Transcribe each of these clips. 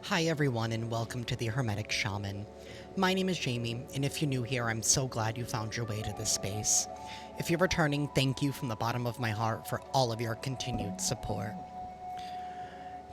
Hi everyone and welcome to the Hermetic Shaman. My name is Jayme, and if you're new here, I'm so glad you found your way to this space. If you're returning, thank you from the bottom of my heart for all of your continued support.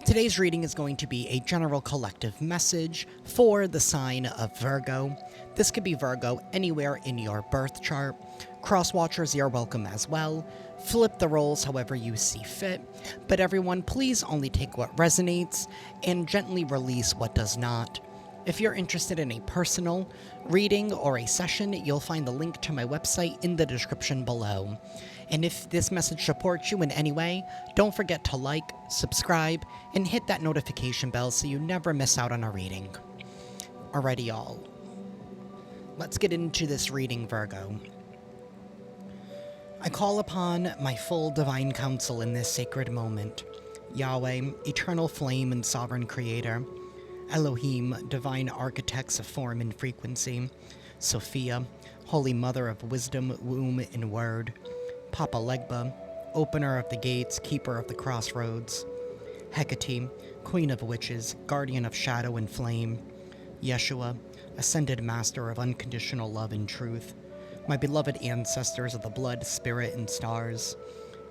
Today's reading is going to be a general collective message for the sign of Virgo. This could be Virgo anywhere in your birth chart. Cross-watchers, you're welcome as well. Flip the roles however you see fit, but everyone, please only take what resonates and gently release what does not. If you're interested in a personal reading or a session, you'll find the link to my website in the description below. And if this message supports you in any way, don't forget to like, subscribe, and hit that notification bell so you never miss out on a reading. Alrighty, y'all. Let's get into this reading, Virgo. I call upon my full divine counsel in this sacred moment. Yahweh, eternal flame and sovereign creator. Elohim, divine architects of form and frequency. Sophia, holy mother of wisdom, womb, and word. Papa Legba, opener of the gates, keeper of the crossroads. Hecate, queen of witches, guardian of shadow and flame. Yeshua, ascended master of unconditional love and truth. My beloved ancestors of the blood, spirit, and stars.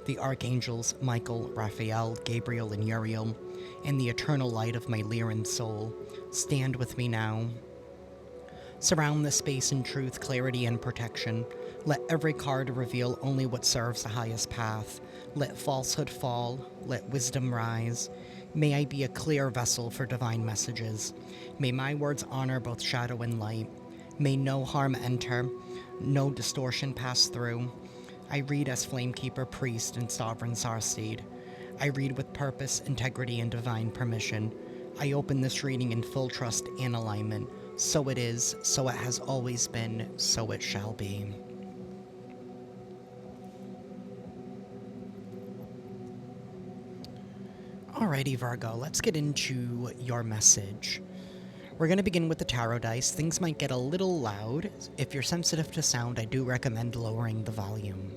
The archangels Michael, Raphael, Gabriel, and Uriel, and the eternal light of my Lyran soul, stand with me now. Surround this space in truth, clarity, and protection. Let every card reveal only what serves the highest path. Let falsehood fall. Let wisdom rise. May I be a clear vessel for divine messages. May my words honor both shadow and light. May no harm enter, no distortion pass through. I read as Flamekeeper, Priest, and Sovereign Starseed. I read with purpose, integrity, and divine permission. I open this reading in full trust and alignment. So it is, so it has always been, so it shall be. Alrighty, Virgo, let's get into your message. We're going to begin with the tarot dice. Things might get a little loud. If you're sensitive to sound, I do recommend lowering the volume.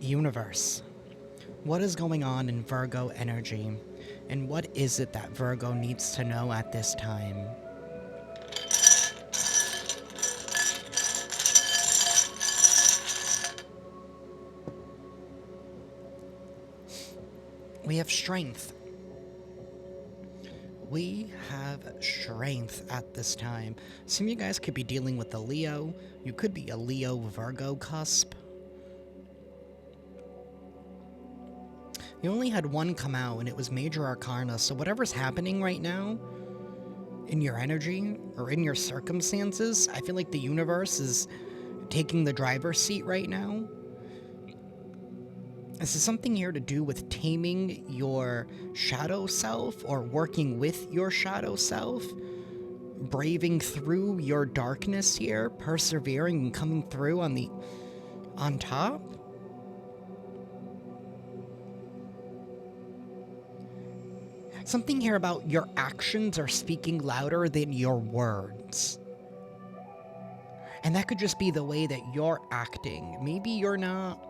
Universe. What is going on in Virgo energy? And what is it that Virgo needs to know at this time? We have strength. We have strength at this time. Some of you guys could be dealing with a Leo. You could be a Leo-Virgo cusp. You only had one come out, and it was Major Arcana, so whatever's happening right now in your energy or in your circumstances, I feel like the universe is taking the driver's seat right now. This is something here to do with taming your shadow self or working with your shadow self, braving through your darkness here, persevering and coming through on top. Something here about your actions are speaking louder than your words. And that could just be the way that you're acting. Maybe you're not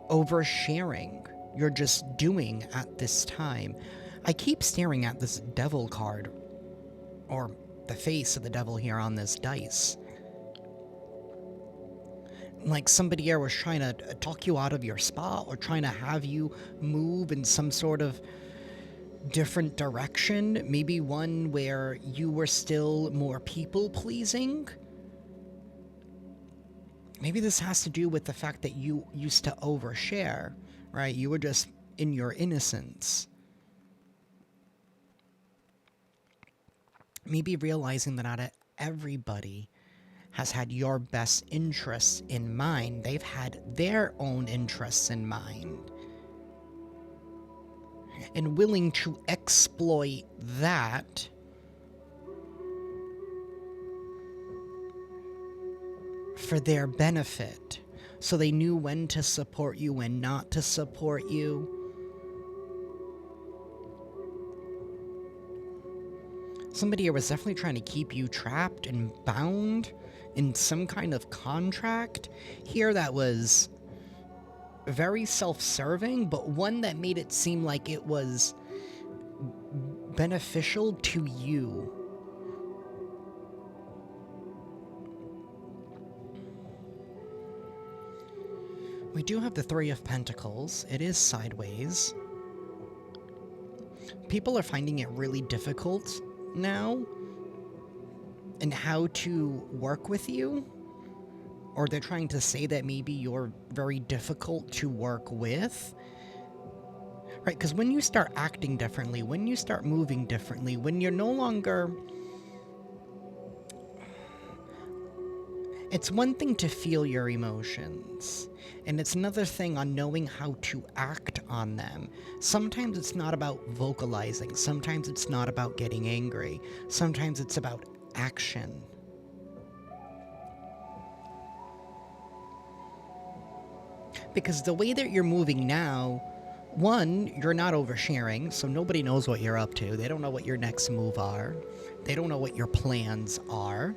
oversharing. You're just doing at this time. I keep staring at this devil card, or the face of the devil here on this dice. Like somebody here was trying to talk you out of your spot or trying to have you move in some sort of different direction. Maybe one where you were still more people-pleasing. Maybe this has to do with the fact that you used to overshare, right? You were just in your innocence. Maybe realizing that not everybody has had your best interests in mind. They've had their own interests in mind. And willing to exploit that for their benefit. So they knew when to support you, when not to support you. Somebody here was definitely trying to keep you trapped and bound in some kind of contract here that was very self-serving, but one that made it seem like it was beneficial to you. We do have the Three of Pentacles. It is sideways. People are finding it really difficult now in how to work with you. Or they're trying to say that maybe you're very difficult to work with. Right? Because when you start acting differently, when you start moving differently, when you're no longer... It's one thing to feel your emotions, and it's another thing on knowing how to act on them. Sometimes it's not about vocalizing. Sometimes it's not about getting angry. Sometimes it's about action. Because the way that you're moving now, one, you're not oversharing, so nobody knows what you're up to. They don't know what your next move are. They don't know what your plans are.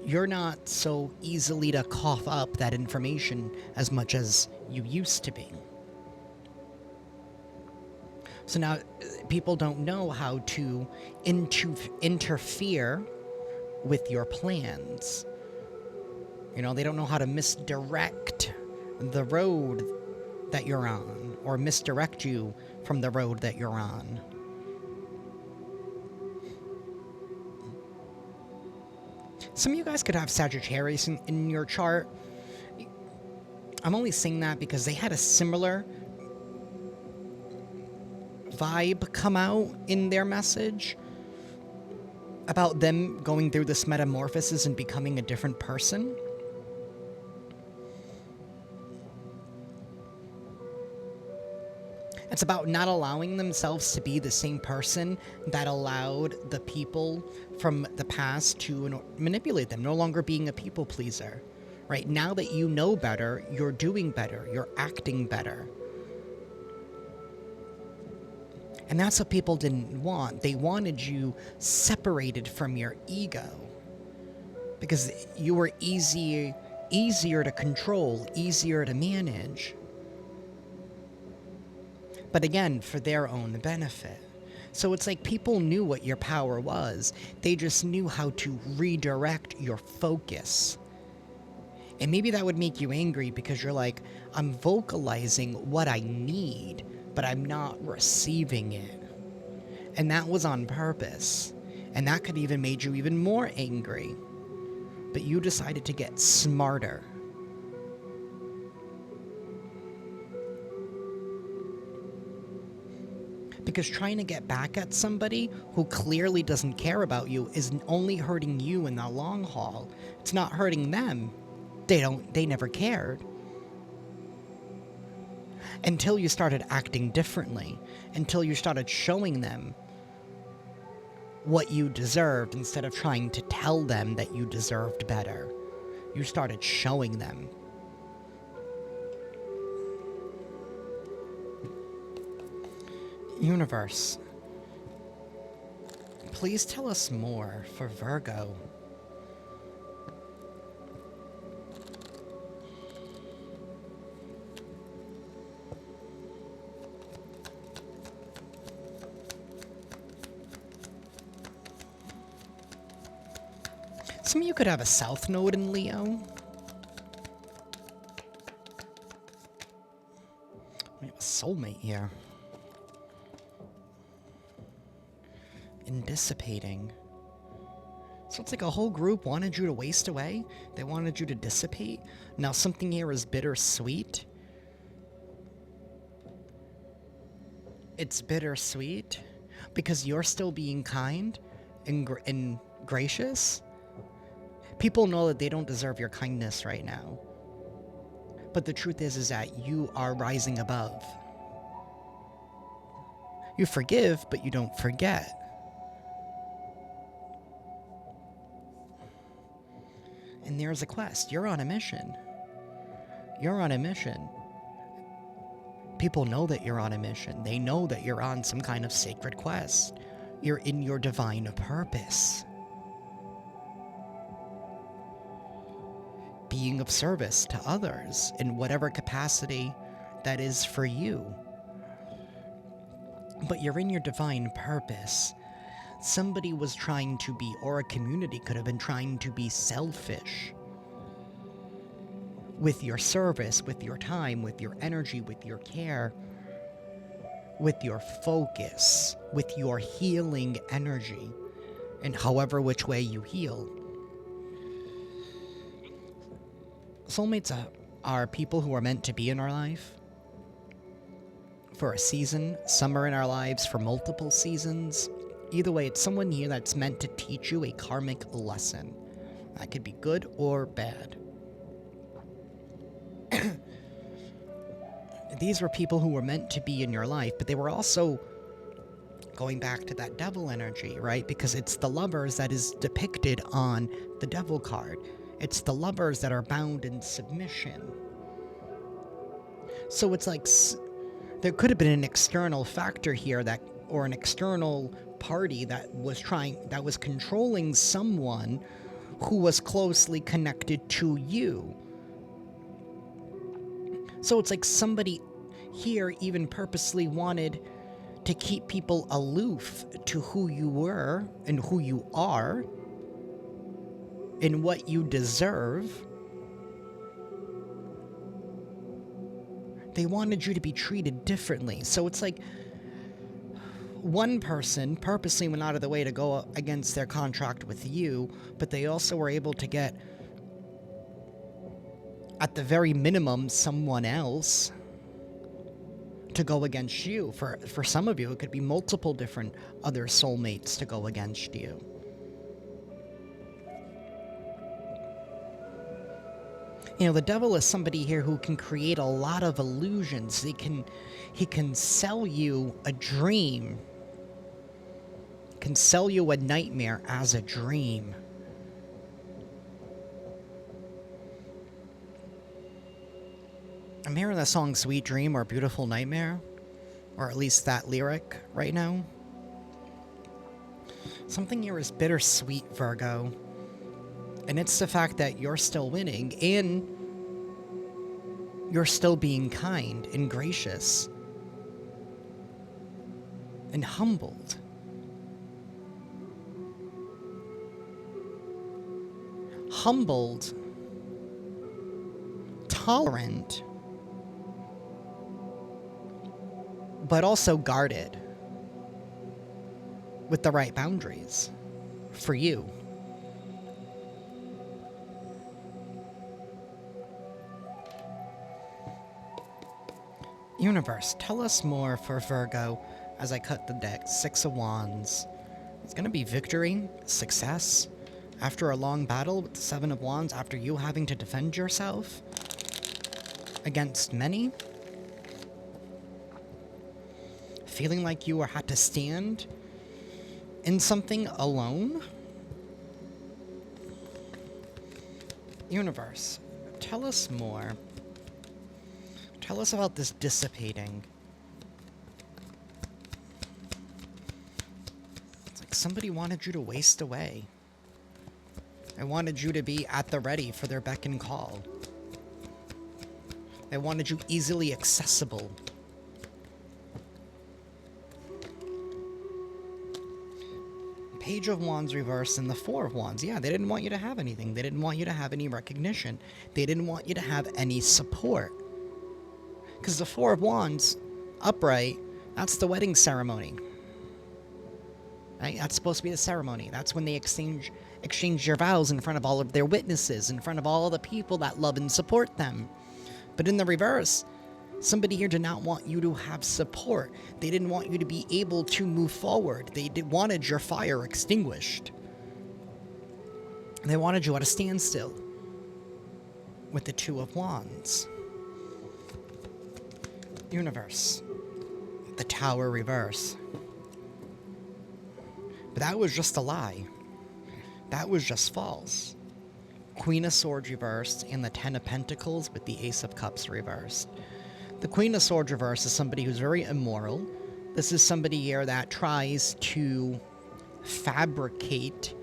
You're not so easily to cough up that information as much as you used to be. So now people don't know how to interfere with your plans. You know, they don't know how to misdirect the road that you're on, or misdirect you from the road that you're on. Some of you guys could have Sagittarius in your chart. I'm only saying that because they had a similar vibe come out in their message about them going through this metamorphosis and becoming a different person. It's about not allowing themselves to be the same person that allowed the people from the past to manipulate them, no longer being a people pleaser. Right? Now that you know better, you're doing better, you're acting better. And that's what people didn't want. They wanted you separated from your ego. Because you were easier to control, easier to manage. But again, for their own benefit. So it's like people knew what your power was. They just knew how to redirect your focus. And maybe that would make you angry because you're like, I'm vocalizing what I need, but I'm not receiving it. And that was on purpose. And that could even made you even more angry. But you decided to get smarter. Because trying to get back at somebody who clearly doesn't care about you is only hurting you in the long haul. It's not hurting them. They never cared. Until you started acting differently. Until you started showing them what you deserved instead of trying to tell them that you deserved better. You started showing them. Universe, please tell us more for Virgo. Some of you could have a South Node in Leo. We have a soulmate here. And dissipating. So it's like a whole group wanted you to waste away. They wanted you to dissipate. Now something here is bittersweet. It's bittersweet because you're still being kind and gracious. People know that they don't deserve your kindness right now. But the truth is that you are rising above. You forgive, but you don't forget. And there's a quest. You're on a mission. You're on a mission. People know that you're on a mission. They know that you're on some kind of sacred quest. You're in your divine purpose. Being of service to others in whatever capacity that is for you. But you're in your divine purpose. somebody was trying to be, or a community could have been trying to be selfish with your service, with your time, with your energy, with your care, with your focus, with your healing energy, and however which way you heal. Soulmates are people who are meant to be in our life for a season. Some are in our lives for multiple seasons. Either way, it's someone here that's meant to teach you a karmic lesson. That could be good or bad. These were people who were meant to be in your life, but they were also going back to that devil energy, right? Because it's the lovers that is depicted on the devil card. It's the lovers that are bound in submission. So it's like there could have been an external factor here or an external party that was controlling someone who was closely connected to you. So it's like somebody here even purposely wanted to keep people aloof to who you were and who you are and what you deserve. They wanted you to be treated differently. So it's like one person purposely went out of the way to go against their contract with you, but they also were able to get, at the very minimum, someone else to go against you. For some of you, it could be multiple different other soulmates to go against you. You know, the devil is somebody here who can create a lot of illusions. He can sell you a dream. Can sell you a nightmare as a dream. I'm hearing the song Sweet Dream or Beautiful Nightmare, or at least that lyric right now. Something here is bittersweet, Virgo. And it's the fact that you're still winning, and you're still being kind and gracious and humbled. Humbled, tolerant, but also guarded with the right boundaries for you. Universe, tell us more for Virgo as I cut the deck. Six of Wands. It's going to be victory, success, after a long battle with the Seven of Wands, after you having to defend yourself against many. Feeling like you had to stand in something alone. Universe, tell us more. Tell us about this dissipating. It's like somebody wanted you to waste away. They wanted you to be at the ready for their beck and call. They wanted you easily accessible. Page of Wands reversed and the Four of Wands. Yeah, they didn't want you to have anything. They didn't want you to have any recognition. They didn't want you to have any support. Because the Four of Wands, upright, that's the wedding ceremony. Right? That's supposed to be the ceremony. That's when they exchange your vows in front of all of their witnesses, in front of all the people that love and support them. But in the reverse, somebody here did not want you to have support. They didn't want you to be able to move forward. They wanted your fire extinguished. They wanted you at a standstill with the Two of Wands. Universe. The Tower reverse. But that was just a lie. That was just false. Queen of Swords reversed and the Ten of Pentacles with the Ace of Cups reversed. The Queen of Swords reversed is somebody who's very immoral. This is somebody here that tries to fabricate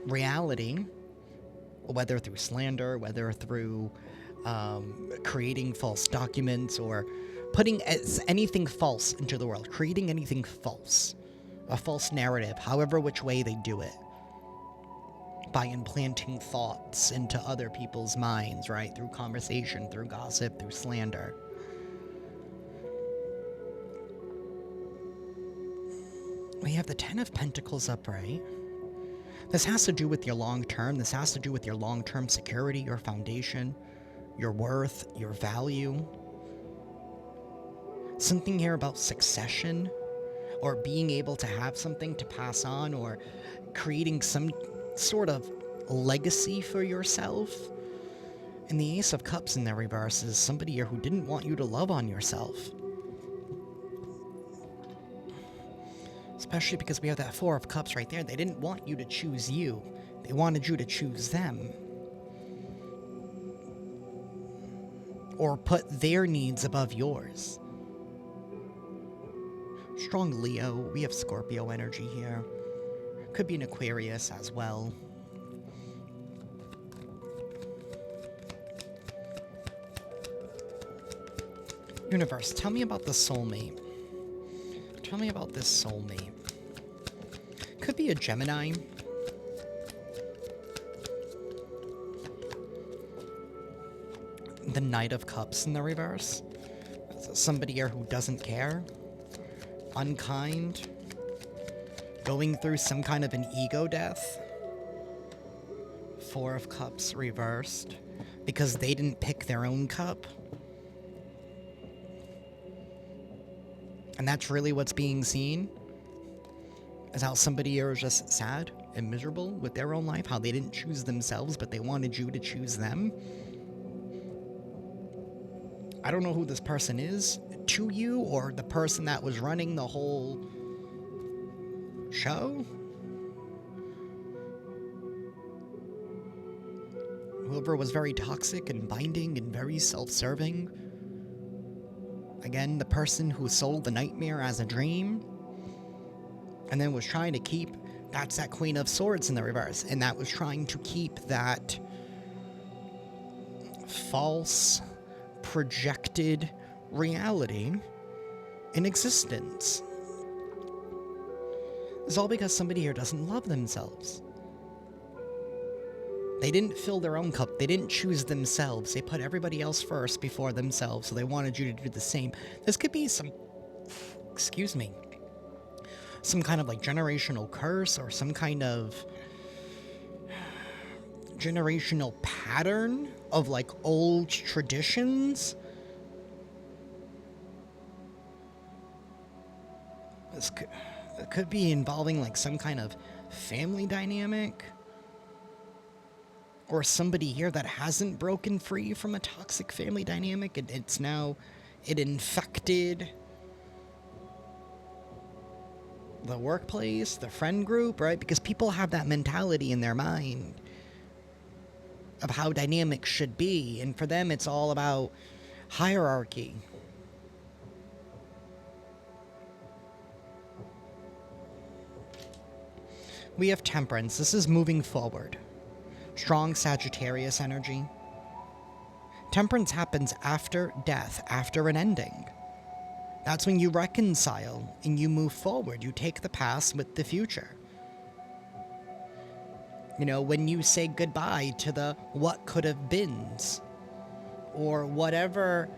reality, whether through slander, whether through creating false documents or putting anything false into the world, creating anything false, a false narrative, however which way they do it. By implanting thoughts into other people's minds, right? Through conversation, through gossip, through slander. We have the Ten of Pentacles upright. This has to do with your long term. This has to do with your long-term security, your foundation, your worth, your value. Something here about succession, or being able to have something to pass on, or creating some sort of legacy for yourself. And the Ace of Cups in the reverse is somebody here who didn't want you to love on yourself. Especially because we have that Four of Cups right there. They didn't want you to choose you. They wanted you to choose them. Or put their needs above yours. Strong Leo. We have Scorpio energy here. Could be an Aquarius as well. Universe, tell me about the soulmate. Tell me about this soulmate. Could be a Gemini. The Knight of Cups in the reverse. Somebody here who doesn't care. Unkind. Going through some kind of an ego death. Four of Cups reversed. Because they didn't pick their own cup. And that's really what's being seen. Is how somebody here is just sad and miserable with their own life. How they didn't choose themselves, but they wanted you to choose them. I don't know who this person is to you, or the person that was running the whole show. Whoever was very toxic and binding and very self-serving. Again, the person who sold the nightmare as a dream. And then was trying to keep... That's that Queen of Swords in the reverse. And that was trying to keep that false, projected reality in existence. It's all because somebody here doesn't love themselves. They didn't fill their own cup. They didn't choose themselves. They put everybody else first before themselves, so they wanted you to do the same. This could be some... Excuse me. Some kind of, like, generational curse, or some kind of generational pattern of, like, old traditions. This could be involving, like, some kind of family dynamic. Or somebody here that hasn't broken free from a toxic family dynamic. It's now... It infected the workplace, the friend group, right? Because people have that mentality in their mind of how dynamics should be. And for them, it's all about hierarchy. We have Temperance. This is moving forward. Strong Sagittarius energy. Temperance happens after death, after an ending. That's when you reconcile and you move forward. You take the past with the future. You know, when you say goodbye to the what could have beens, or whatever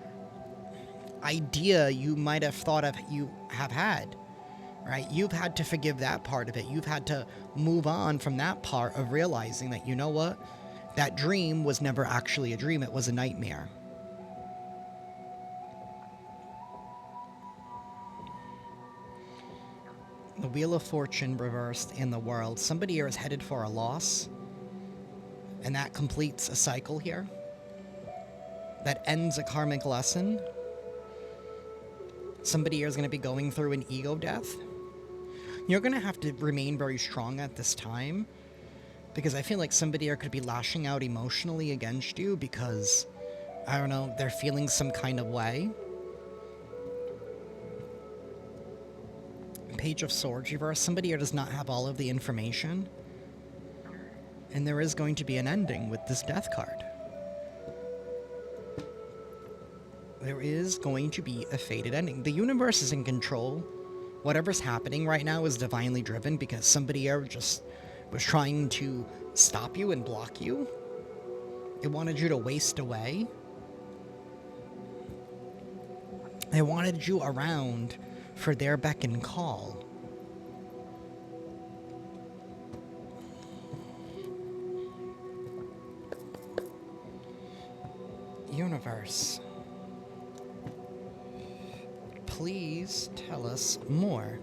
idea you might have thought of you have had, right? You've had to forgive that part of it. You've had to move on from that part of realizing that, you know what? That dream was never actually a dream. It was a nightmare. The Wheel of Fortune reversed in the world. Somebody here is headed for a loss. And that completes a cycle here. That ends a karmic lesson. Somebody here is going to be going through an ego death. You're going to have to remain very strong at this time. Because I feel like somebody here could be lashing out emotionally against you because, I don't know, they're feeling some kind of way. Page of Swords reverse. Somebody here does not have all of the information. And there is going to be an ending with this death card. There is going to be a fated ending. The universe is in control Whatever's happening right now is divinely driven because somebody here just was trying to stop you and block you. It wanted you to waste away. They wanted you around for their beck and call. Universe, please tell us more.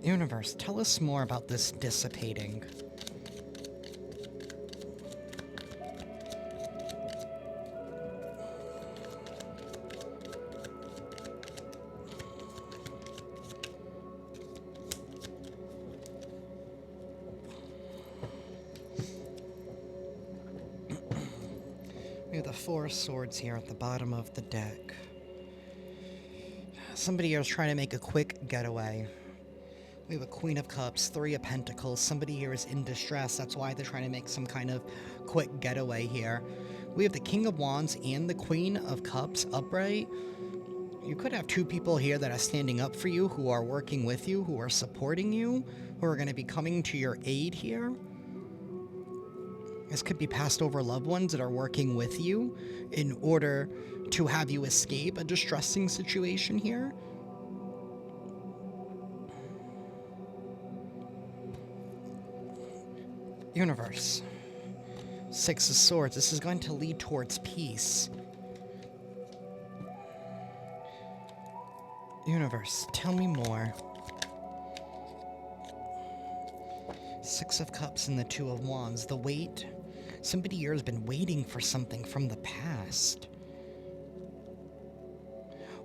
Universe, tell us more about this dissipating. We have the Four of Swords here at the bottom of the deck. Somebody here is trying to make a quick getaway. We have a Queen of Cups, Three of Pentacles. Somebody here is in distress. That's why they're trying to make some kind of quick getaway here. We have the King of Wands and the Queen of Cups upright. You could have two people here that are standing up for you, who are working with you, who are supporting you, who are going to be coming to your aid here. This could be passed over loved ones that are working with you in order to have you escape a distressing situation here. Universe. Six of Swords. This is going to lead towards peace. Universe, tell me more. Six of Cups and the Two of Wands. The wait. Somebody here has been waiting for something from the past.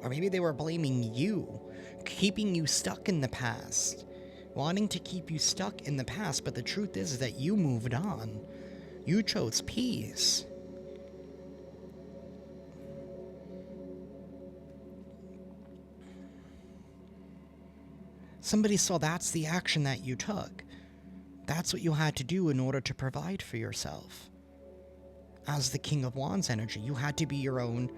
Or maybe they were blaming you, keeping you stuck in the past. Wanting to keep you stuck in the past, but the truth is that you moved on. You chose peace. Somebody saw that's the action that you took. That's what you had to do in order to provide for yourself. As the King of Wands energy, you had to be your own.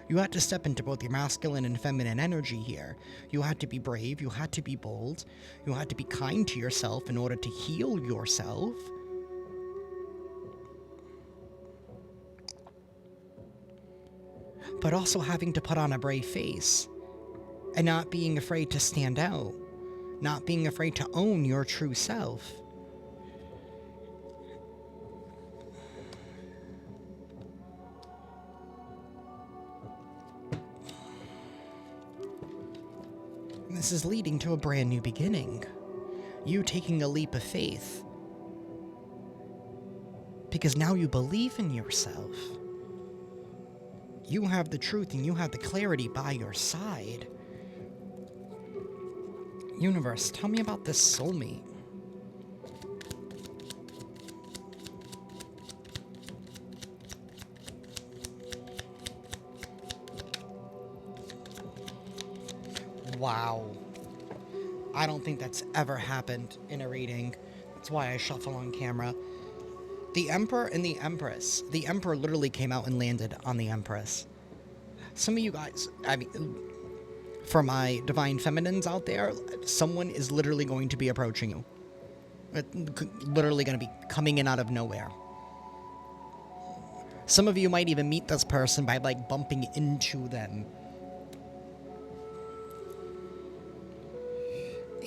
You had to step into both your masculine and feminine energy here. You had to be brave, you had to be bold, you had to be kind to yourself in order to heal yourself. But also having to put on a brave face and not being afraid to stand out, not being afraid to own your true self. This is leading to a brand new beginning. You taking a leap of faith. Because now you believe in yourself. You have the truth and you have the clarity by your side. Universe, tell me about this soulmate. Wow. I don't think that's ever happened in a reading. That's why I shuffle on camera. The Emperor and the Empress. The Emperor literally came out and landed on the Empress. Some of you guys, I mean, for my divine feminines out there, someone is literally going to be approaching you. Literally going to be coming in out of nowhere. Some of you might even meet this person by, like, bumping into them.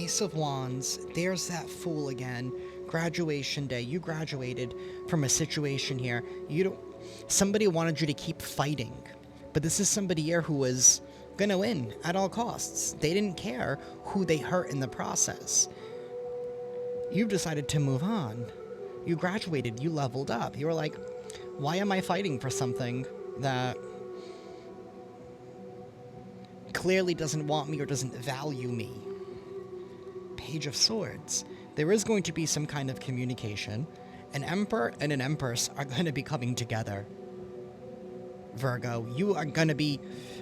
Ace of Wands, there's that Fool again. Graduation day. You graduated from a situation here. Somebody wanted you to keep fighting. But this is somebody here who was gonna win at all costs. They didn't care who they hurt in the process. You've decided to move on. You graduated. You leveled up. You were like, why am I fighting for something that clearly doesn't want me or doesn't value me? Page of Swords. There is going to be some kind of communication, An emperor and an empress are going to be coming together. Virgo, you are going to be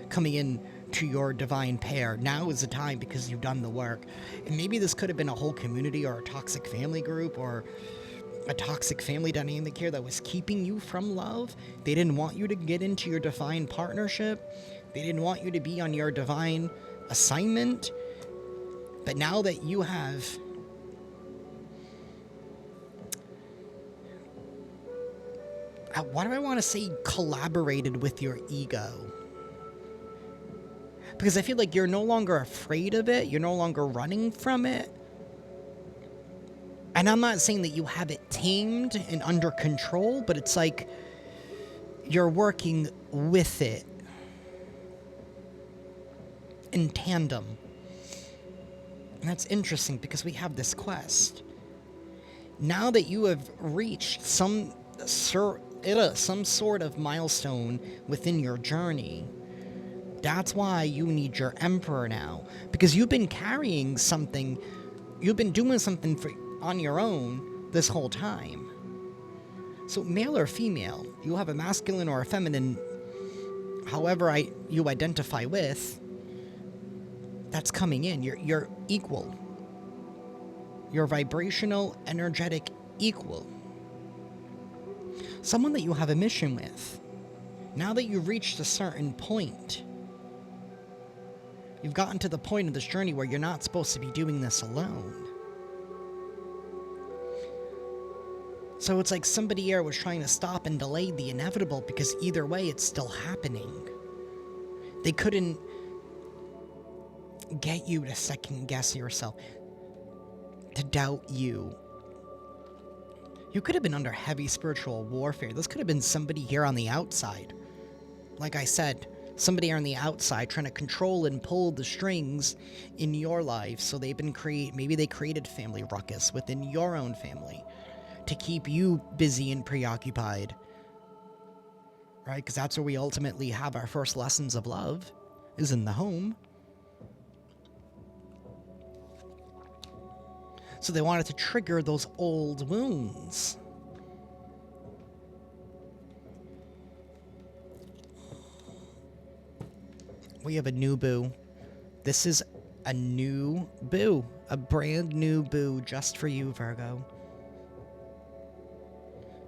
coming in to your divine pair. Now is the time because you've done the work. And maybe this could have been a whole community or a toxic family group or a toxic family dynamic here that was keeping you from love. They didn't want you to get into your divine partnership. They didn't want you to be on your divine assignment. But now that you have why do I want to say collaborated with your ego? Because I feel like you're no longer afraid of it. You're no longer running from it. And I'm not saying that you have it tamed and under control, but it's like you're working with it in tandem. And that's interesting because we have this quest. Now that you have reached some sort of milestone within your journey, that's why you need your emperor now. Because you've been carrying something, you've been doing something on your own this whole time. So male or female, you have a masculine or a feminine, however you identify with, that's coming in. You're equal. You're vibrational, energetic, equal. Someone that you have a mission with. Now that you've reached a certain point, you've gotten to the point of this journey where you're not supposed to be doing this alone. So it's like somebody here was trying to stop and delay the inevitable because either way it's still happening. They couldn't get you to second guess yourself, to doubt you. You could have been under heavy spiritual warfare. This could have been somebody here on the outside. Like I said, somebody on the outside trying to control and pull the strings in your life. So they've been maybe they created family ruckus within your own family to keep you busy and preoccupied. Right? Because that's where we ultimately have our first lessons of love, is in the home. So they wanted to trigger those old wounds. We have a new boo. This is a new boo. A brand new boo just for you, Virgo.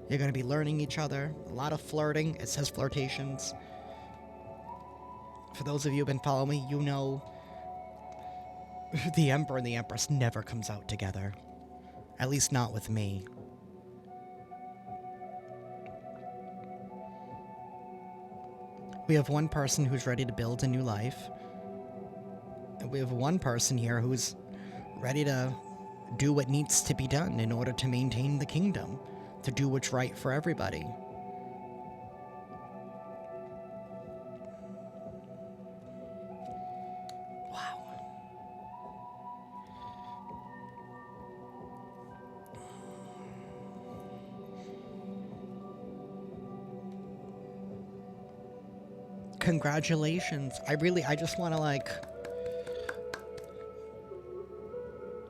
You're going to be learning each other. A lot of flirting. It says flirtations. For those of you who have been following me, you know the Emperor and the Empress never comes out together. At least not with me. We have one person who's ready to build a new life. And we have one person here who's ready to do what needs to be done in order to maintain the kingdom, to do what's right for everybody. Congratulations. I just want to,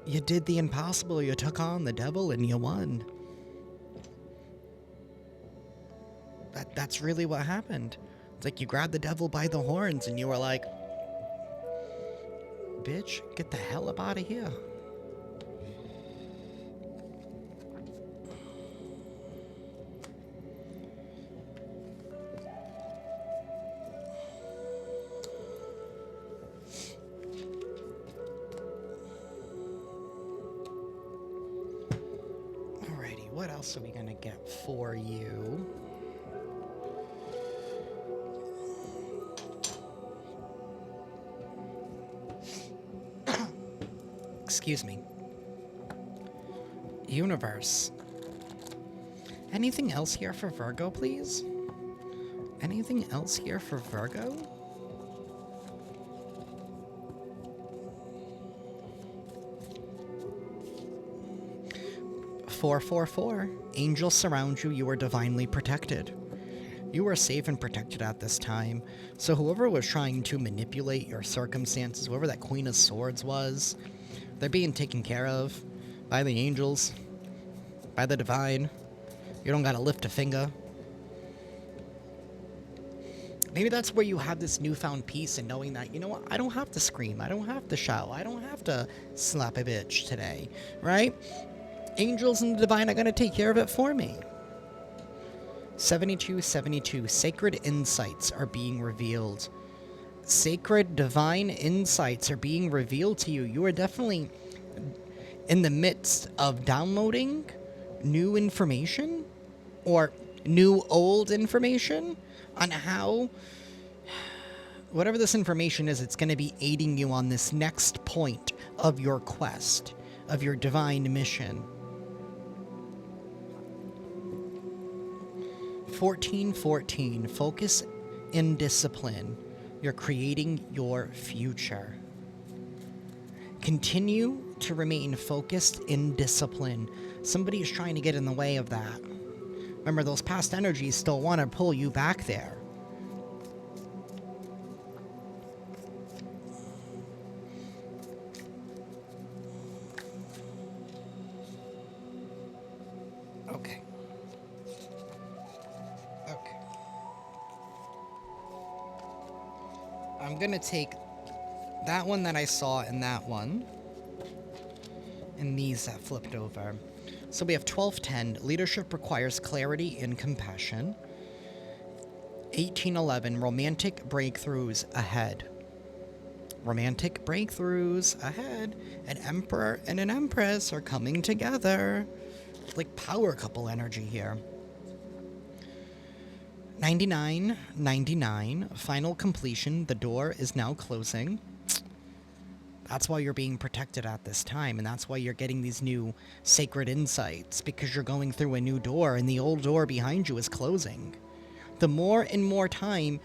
you did the impossible. You took on the devil and you won. That's really what happened. It's like you grabbed the devil by the horns and you were like, bitch, get the hell up out of here. What else are we gonna get for you? Excuse me. Universe. Anything else here for Virgo, please? Anything else here for Virgo? "444. Angels surround you. You are divinely protected. You are safe and protected at this time. So whoever was trying to manipulate your circumstances, whoever that Queen of Swords was, they're being taken care of by the angels, by the divine. You don't gotta lift a finger. Maybe that's where you have this newfound peace in knowing that, you know what, I don't have to scream, I don't have to shout, I don't have to slap a bitch today, right? Angels and the divine are gonna take care of it for me. 7272, sacred insights are being revealed. Sacred divine insights are being revealed to you. You are definitely in the midst of downloading new information or new old information on how, whatever this information is, it's going to be aiding you on this next point of your quest, of your divine mission. 1414, focus in discipline. You're creating your future. Continue to remain focused in discipline. Somebody is trying to get in the way of that. Remember, those past energies still want to pull you back there. Okay. Okay. I'm going to take that one that I saw and that one, and these that flipped over. So we have 1210, leadership requires clarity and compassion. 1811, romantic breakthroughs ahead. Romantic breakthroughs ahead. An emperor and an empress are coming together. Like power couple energy here. 9999, final completion. The door is now closing. That's why you're being protected at this time, and that's why you're getting these new sacred insights, because you're going through a new door, and the old door behind you is closing. The more and more time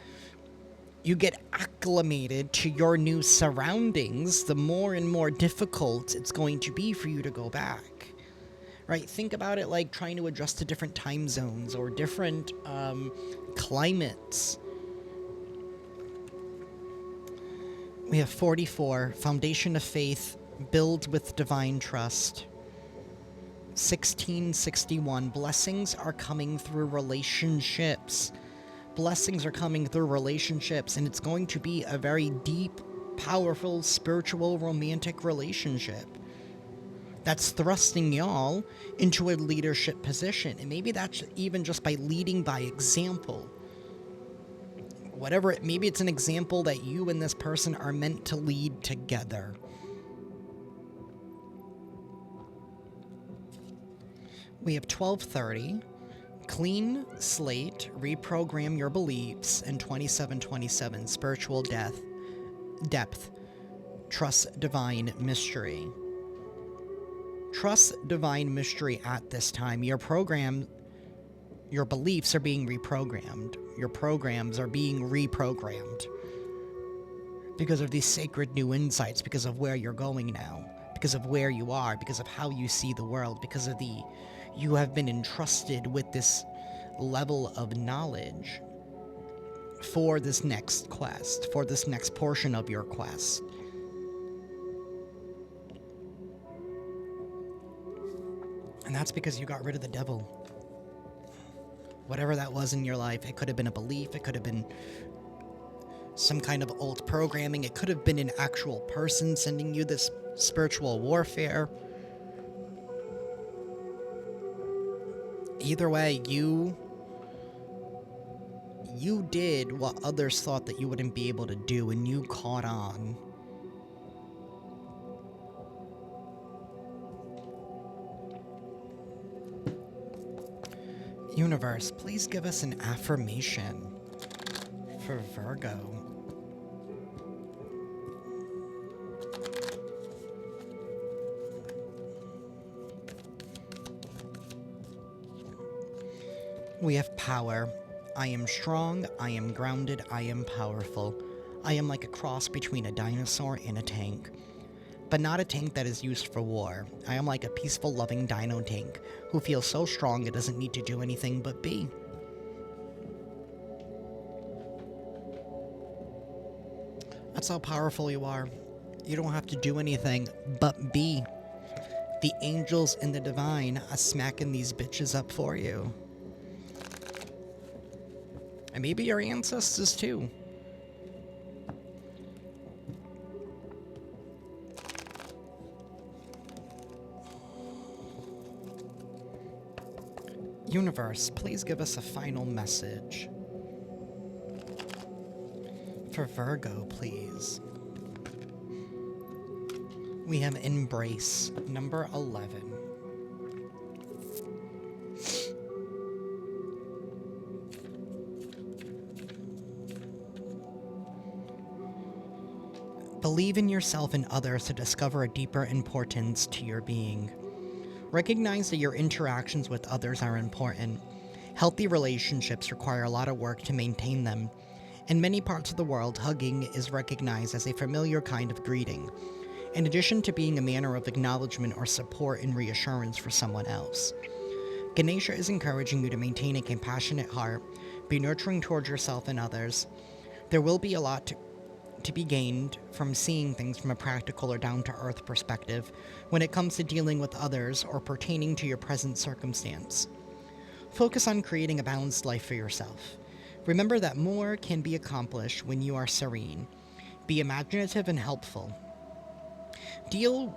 you get acclimated to your new surroundings, the more and more difficult it's going to be for you to go back. Right? Think about it like trying to adjust to different time zones or different climates. We have 44, foundation of faith, build with divine trust. 1661, blessings are coming through relationships. Blessings are coming through relationships, and it's going to be a very deep, powerful, spiritual, romantic relationship that's thrusting y'all into a leadership position. And maybe that's even just by leading by example. Whatever, maybe it's an example that you and this person are meant to lead together. We have 1230, clean slate, reprogram your beliefs, and 2727, spiritual depth, trust divine mystery. Trust divine mystery at this time. Your beliefs are being reprogrammed. Your programs are being reprogrammed because of these sacred new insights, because of where you're going now, because of where you are, because of how you see the world, because of you have been entrusted with this level of knowledge for this next quest, for this next portion of your quest. And that's because you got rid of the devil. Whatever that was in your life, it could have been a belief, it could have been some kind of old programming, it could have been an actual person sending you this spiritual warfare. Either way, you did what others thought that you wouldn't be able to do, and you caught on. Universe, please give us an affirmation for Virgo. We have power. I am strong, I am grounded, I am powerful. I am like a cross between a dinosaur and a tank. But not a tank that is used for war. I am like a peaceful, loving dino tank who feels so strong it doesn't need to do anything but be. That's how powerful you are. You don't have to do anything but be. The angels and the divine are smacking these bitches up for you. And maybe your ancestors too. Universe, please give us a final message. For Virgo, please. We have Embrace, number 11. Believe in yourself and others to discover a deeper importance to your being. Recognize that your interactions with others are important. Healthy relationships require a lot of work to maintain them. In many parts of the world, hugging is recognized as a familiar kind of greeting, in addition to being a manner of acknowledgement or support and reassurance for someone else. Ganesha is encouraging you to maintain a compassionate heart, be nurturing towards yourself and others. There will be a lot to be gained from seeing things from a practical or down-to-earth perspective when it comes to dealing with others or pertaining to your present circumstance. Focus on creating a balanced life for yourself. Remember that more can be accomplished when you are serene. Be imaginative and helpful. Deal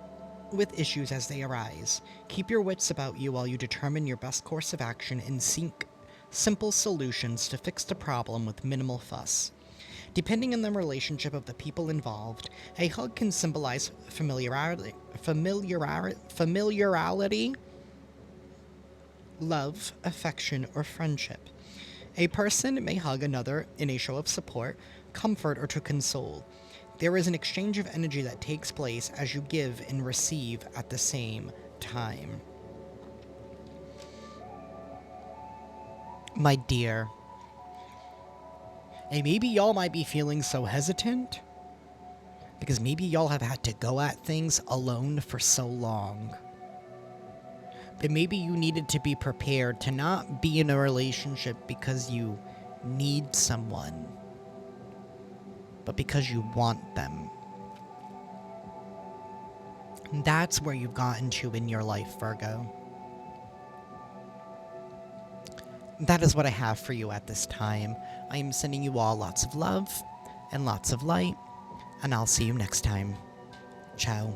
with issues as they arise. Keep your wits about you while you determine your best course of action and seek simple solutions to fix the problem with minimal fuss. Depending on the relationship of the people involved, a hug can symbolize familiarity, love, affection, or friendship. A person may hug another in a show of support, comfort, or to console. There is an exchange of energy that takes place as you give and receive at the same time. My dear, and maybe y'all might be feeling so hesitant because maybe y'all have had to go at things alone for so long. But maybe you needed to be prepared to not be in a relationship because you need someone, but because you want them. And that's where you've gotten to in your life, Virgo. That is what I have for you at this time. I am sending you all lots of love and lots of light, and I'll see you next time. Ciao.